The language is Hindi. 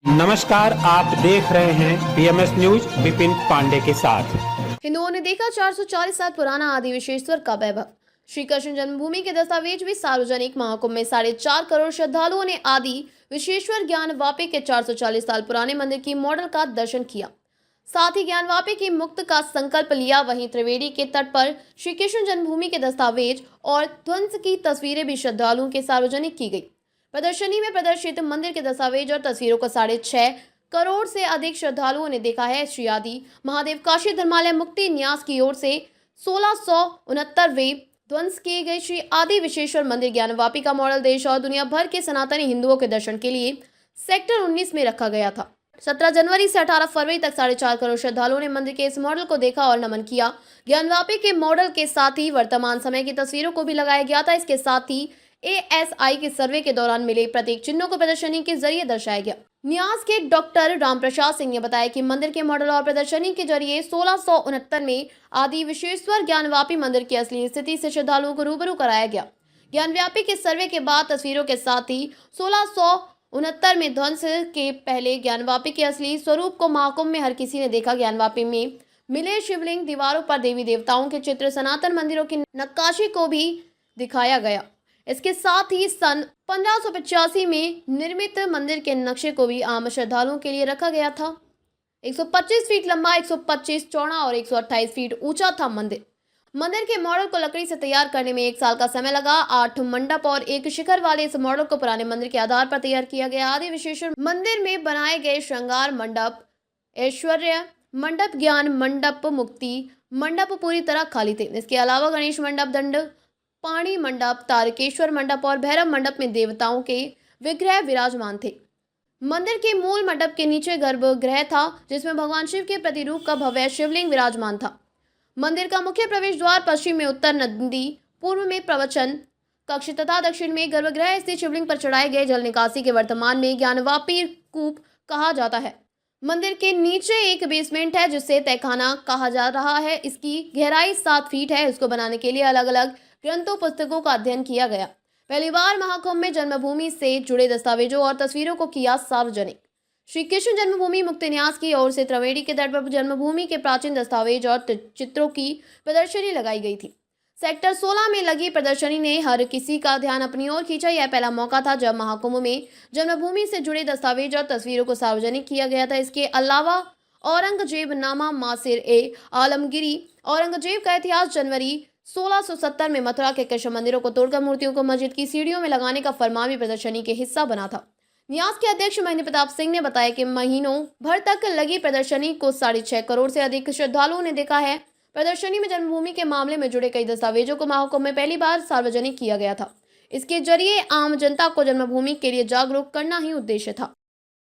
नमस्कार, आप देख रहे हैं बीएमएस न्यूज विपिन पांडे के साथ। हिंदुओं ने देखा 440 साल पुराना आदि विश्वेश्वर का वैभव। श्री कृष्ण जन्मभूमि के दस्तावेज भी सार्वजनिक महाकुंभ में 4.5 करोड़ श्रद्धालुओं ने आदि विश्वेश्वर ज्ञानवापी के 440 साल पुराने मंदिर की मॉडल का दर्शन किया। साथ ही ज्ञानवापी की मुक्त का संकल्प लिया। वहीं त्रिवेणी के तट पर श्री कृष्ण जन्मभूमि के दस्तावेज और ध्वंस की तस्वीरें भी श्रद्धालुओं के सार्वजनिक की गई। प्रदर्शनी में प्रदर्शित मंदिर के दस्तावेज और तस्वीरों को 6.5 करोड़ से अधिक श्रद्धालुओं ने देखा है। श्री आदि महादेव काशी धर्मालय मुक्ति न्यास की ओर से 1669वें ध्वंस किए गए श्री आदि विश्वेश्वर मंदिर ज्ञानवापी का मॉडल देश और दुनिया भर के सनातनी हिंदुओं के दर्शन के लिए सेक्टर 19 में रखा गया था। 17 जनवरी से 18 फरवरी तक 4.5 करोड़ श्रद्धालुओं ने मंदिर के इस मॉडल को देखा और नमन किया। ज्ञानवापी के मॉडल के साथ ही वर्तमान समय की तस्वीरों को भी लगाया गया था। इसके साथ ही ASI के सर्वे के दौरान मिले प्रतीक चिन्हों को प्रदर्शनी के जरिए दर्शाया गया। न्यास के डॉक्टर रामप्रसाद सिंह ने बताया कि मंदिर के मॉडल और प्रदर्शनी के जरिए 1669 में आदि विश्वेश्वर ज्ञानवापी मंदिर की असली स्थिति से श्रद्धालुओं को रूबरू कराया गया। ज्ञानवापी के सर्वे के बाद तस्वीरों के साथ ही 1669 में ध्वंस के पहले ज्ञानवापी के असली स्वरूप को महाकुंभ में हर किसी ने देखा। ज्ञानवापी में मिले शिवलिंग, दीवारों पर देवी देवताओं के चित्र, सनातन मंदिरों की नक्काशी को भी दिखाया गया। इसके साथ ही सन 1585 में निर्मित मंदिर के नक्शे को भी आम श्रद्धालुओं के लिए रखा गया था। 125 फीट लंबा, 125 चौड़ा और 128 फीट ऊंचा था मंदिर के मॉडल को लकड़ी से तैयार करने में 1 साल का समय लगा। 8 मंडप और 1 शिखर वाले इस मॉडल को पुराने मंदिर के आधार पर तैयार किया गया। आदि विश्वेश्वर मंदिर में बनाए गए श्रृंगार मंडप, ऐश्वर्य मंडप, ज्ञान मंडप, मुक्ति मंडप पूरी तरह खाली थे। इसके अलावा गणेश मंडप, दंड पाणी मंडप, तारकेश्वर मंडप और भैरव मंडप में देवताओं के विग्रह विराजमान थे। मंदिर के मूल मंडप के नीचे गर्भगृह था, जिसमें भगवान शिव के प्रतिरूप का भव्य शिवलिंग विराजमान था। मंदिर का मुख्य प्रवेश द्वार पश्चिम में उत्तर नंदी, पूर्व में प्रवचन कक्ष तथा दक्षिण में गर्भगृह स्थित शिवलिंग पर चढ़ाए गए जल निकासी के वर्तमान में ज्ञानवापी कूप कहा जाता है। मंदिर के नीचे एक बेसमेंट है, जिसे तहखाना कहा जा रहा है। इसकी गहराई 7 फीट है। इसको बनाने के लिए अलग अलग ग्रंथों पुस्तकों का अध्ययन किया गया। पहली बार महाकुंभ में जन्मभूमि से जुड़े दस्तावेजों और तस्वीरों को किया सार्वजनिक। श्री कृष्ण जन्मभूमि मुक्ति न्यास की ओर से त्रिवेणी के तट पर जन्मभूमि के प्राचीन दस्तावेज और चित्रों की प्रदर्शनी लगाई गई थी। सेक्टर 16 में लगी प्रदर्शनी ने हर किसी का ध्यान अपनी ओर खींचा। यह पहला मौका था जब महाकुंभ में जन्मभूमि से जुड़े दस्तावेज और तस्वीरों को सार्वजनिक किया गया था। इसके अलावा औरंगजेब नामा मासिर ए आलमगिरी, औरंगजेब का इतिहास, जनवरी 1670 में मथुरा के कृष्ण मंदिरों को तोड़कर मूर्तियों को मस्जिद की सीढ़ियों में लगाने का फरमान भी प्रदर्शनी के हिस्सा बना था। न्यास के अध्यक्ष महेंद्र प्रताप सिंह ने बताया कि महीनों भर तक लगी प्रदर्शनी को 6.5 करोड़ से अधिक श्रद्धालुओं ने देखा है। प्रदर्शनी में जन्मभूमि के मामले में जुड़े कई दस्तावेजों को महाकुंभ में पहली बार सार्वजनिक किया गया था। इसके जरिए आम जनता को जन्मभूमि के लिए जागरूक करना ही उद्देश्य था।